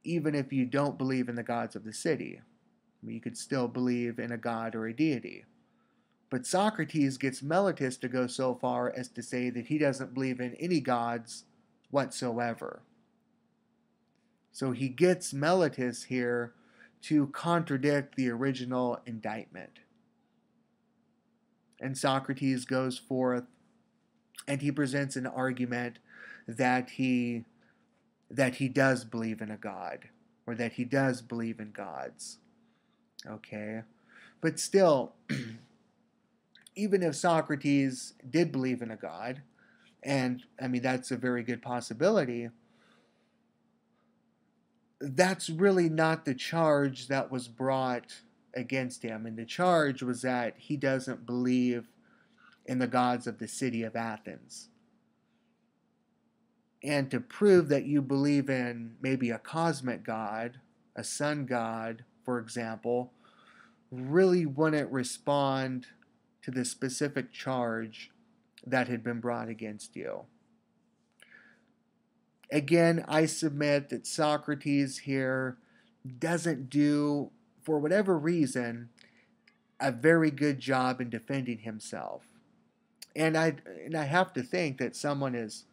even if you don't believe in the gods of the city. I mean, you could still believe in a god or a deity. But Socrates gets Meletus to go so far as to say that he doesn't believe in any gods whatsoever. So he gets Meletus here to contradict the original indictment. And Socrates goes forth and he presents an argument that he does believe in a god, or that he does believe in gods. Okay? But still, even if Socrates did believe in a god, and I mean that's a very good possibility, that's really not the charge that was brought against him. And the charge was that he doesn't believe in the gods of the city of Athens. And to prove that you believe in maybe a cosmic god, a sun god, for example, really wouldn't respond to the specific charge that had been brought against you. Again, I submit that Socrates here doesn't do, for whatever reason, a very good job in defending himself. And I have to think that someone as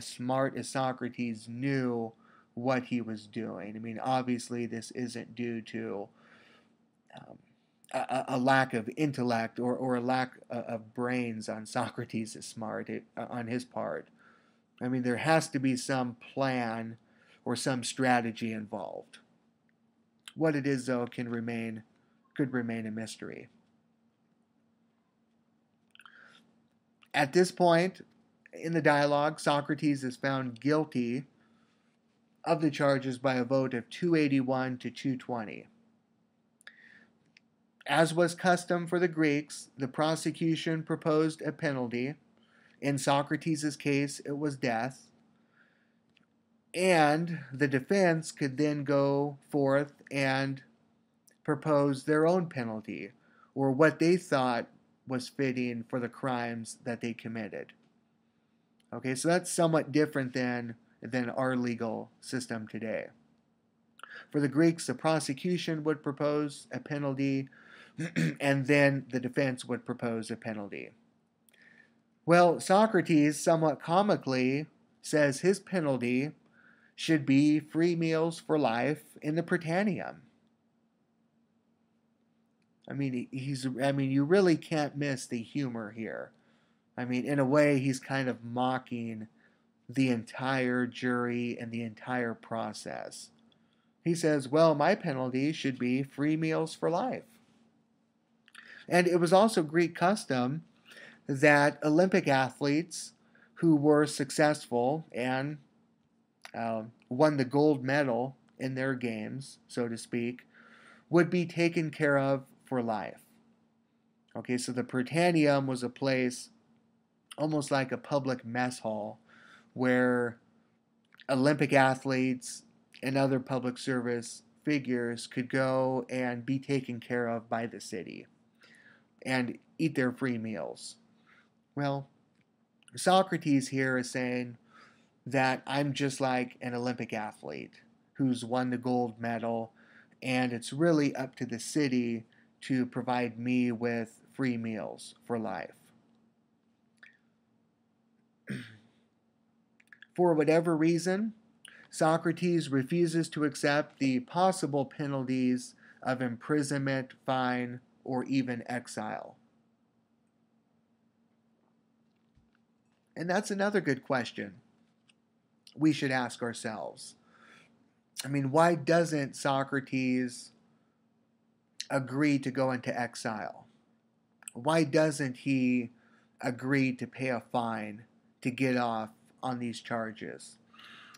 smart as Socrates knew what he was doing. I mean, obviously, this isn't due to um, a lack of intellect or a lack of brains on Socrates' on his part. I mean, there has to be some plan or some strategy involved. What it is, though, could remain a mystery. At this point in the dialogue, Socrates is found guilty of the charges by a vote of 281 to 220. As was custom for the Greeks, the prosecution proposed a penalty. In Socrates' case, it was death. And the defense could then go forth and propose their own penalty, or what they thought was fitting for the crimes that they committed. Okay, so that's somewhat different than our legal system today. For the Greeks, the prosecution would propose a penalty, and then the defense would propose a penalty. Well, Socrates, somewhat comically, says his penalty should be free meals for life in the Prytaneum. I mean, you really can't miss the humor here. I mean, in a way, he's kind of mocking the entire jury and the entire process. He says, well, my penalty should be free meals for life. And it was also Greek custom that Olympic athletes who were successful and won the gold medal in their games, so to speak, would be taken care of for life. Okay, so the Prytaneum was a place almost like a public mess hall where Olympic athletes and other public service figures could go and be taken care of by the city and eat their free meals. Well, Socrates here is saying that I'm just like an Olympic athlete who's won the gold medal, and it's really up to the city to provide me with free meals for life. For whatever reason, Socrates refuses to accept the possible penalties of imprisonment, fine, or even exile. And that's another good question we should ask ourselves. I mean, why doesn't Socrates agree to go into exile? Why doesn't he agree to pay a fine to get off on these charges?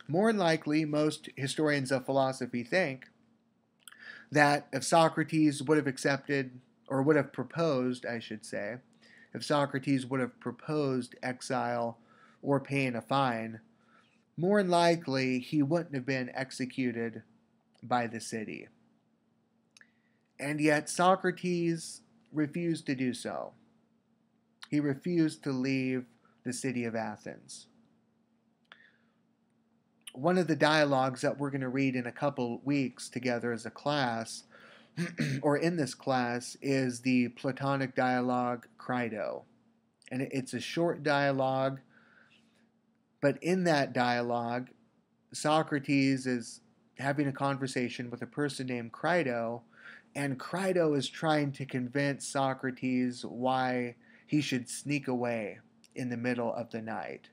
More than likely, most historians of philosophy think that if Socrates would have accepted, or would have proposed, I should say, if Socrates would have proposed exile or paying a fine, more than likely he wouldn't have been executed by the city. And yet Socrates refused to do so. He refused to leave the city of Athens. one of the dialogues that we're going to read in a couple weeks together as a class, or in this class, is the Platonic dialogue Crito. And it's a short dialogue, but in that dialogue, Socrates is having a conversation with a person named Crito, and Crito is trying to convince Socrates why he should sneak away in the middle of the night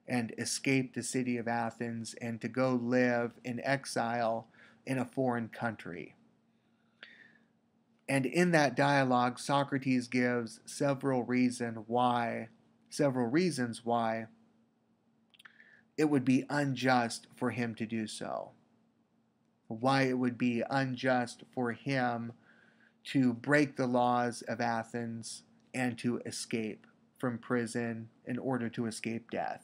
and escape the city of Athens and to go live in exile in a foreign country. And in that dialogue, Socrates gives several reasons why it would be unjust for him to do so. Why it would be unjust for him to break the laws of Athens and to escape from prison in order to escape death.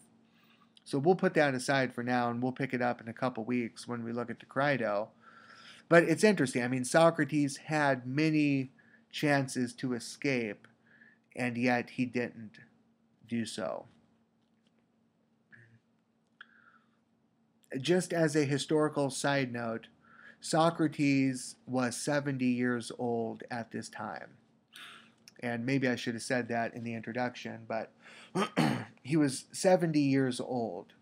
So we'll put that aside for now, and we'll pick it up in a couple weeks when we look at the Crito. But it's interesting. I mean, Socrates had many chances to escape, and yet he didn't do so. Just as a historical side note, Socrates was 70 years old at this time. And maybe I should have said that in the introduction, but he was 70 years old.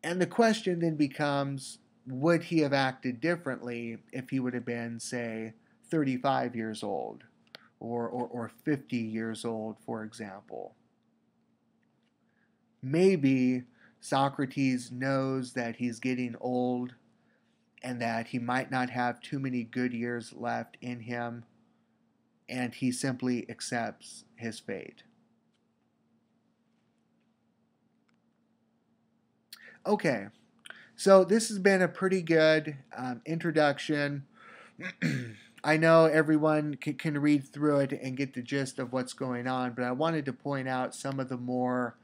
And the question then becomes, would he have acted differently if he would have been, say, 35 years old or 50 years old, for example? Maybe Socrates knows that he's getting old and that he might not have too many good years left in him, and he simply accepts his fate. Okay, so this has been a pretty good introduction. I know everyone can read through it and get the gist of what's going on, but I wanted to point out some of the more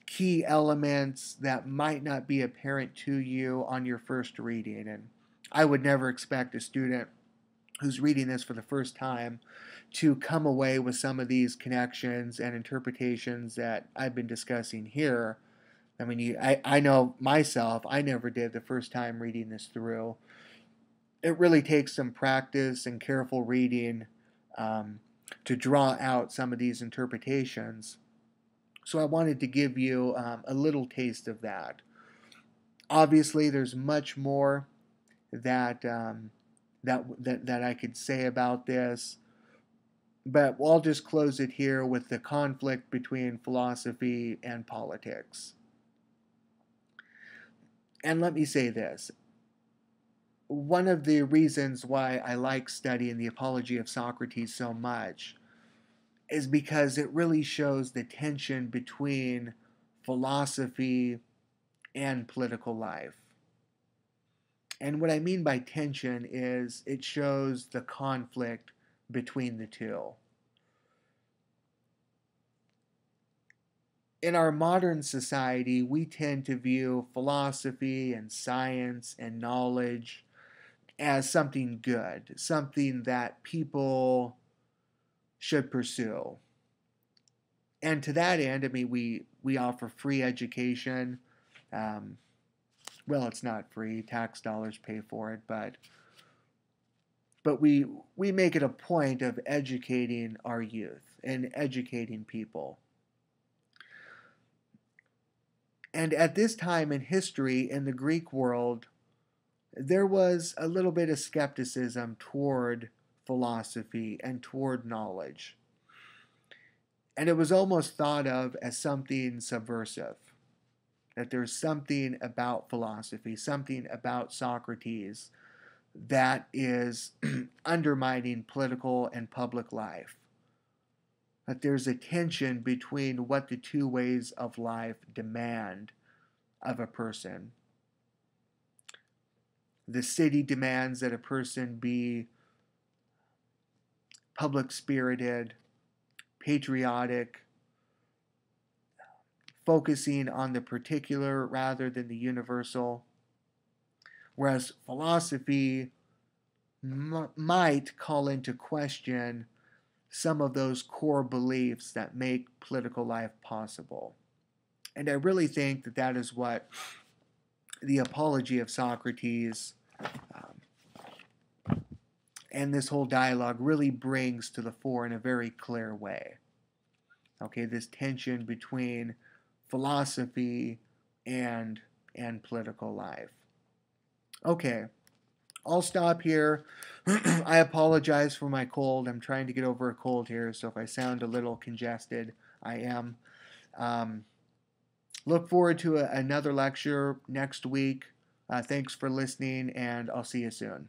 key elements that might not be apparent to you on your first reading. And I would never expect a student who's reading this for the first time to come away with some of these connections and interpretations that I've been discussing here. I mean, I know myself, I never did the first time reading this through. It really takes some practice and careful reading to draw out some of these interpretations. So I wanted to give you a little taste of that. Obviously, there's much more that that I could say about this, but I'll just close it here with the conflict between philosophy and politics. And let me say this. One of the reasons why I like studying the Apology of Socrates so much is because it really shows the tension between philosophy and political life. And what I mean by tension is it shows the conflict between the two. In our modern society, we tend to view philosophy and science and knowledge as something good, something that people should pursue. And to that end, I mean, we offer free education. Well, it's not free; tax dollars pay for it, but we make it a point of educating our youth and educating people. And at this time in history, in the Greek world, there was a little bit of skepticism toward philosophy and toward knowledge. And it was almost thought of as something subversive. That there's something about philosophy, something about Socrates that is undermining political and public life. That there's a tension between what the two ways of life demand of a person. The city demands that a person be public spirited, patriotic, focusing on the particular rather than the universal. Whereas philosophy might call into question some of those core beliefs that make political life possible. And I really think that that is what the apology of Socrates, and this whole dialogue really brings to the fore in a very clear way. Okay, this tension between philosophy and political life. Okay, I'll stop here. I apologize for my cold. I'm trying to get over a cold here, so if I sound a little congested, I am. Um, look forward to another lecture next week. Thanks for listening, and I'll see you soon.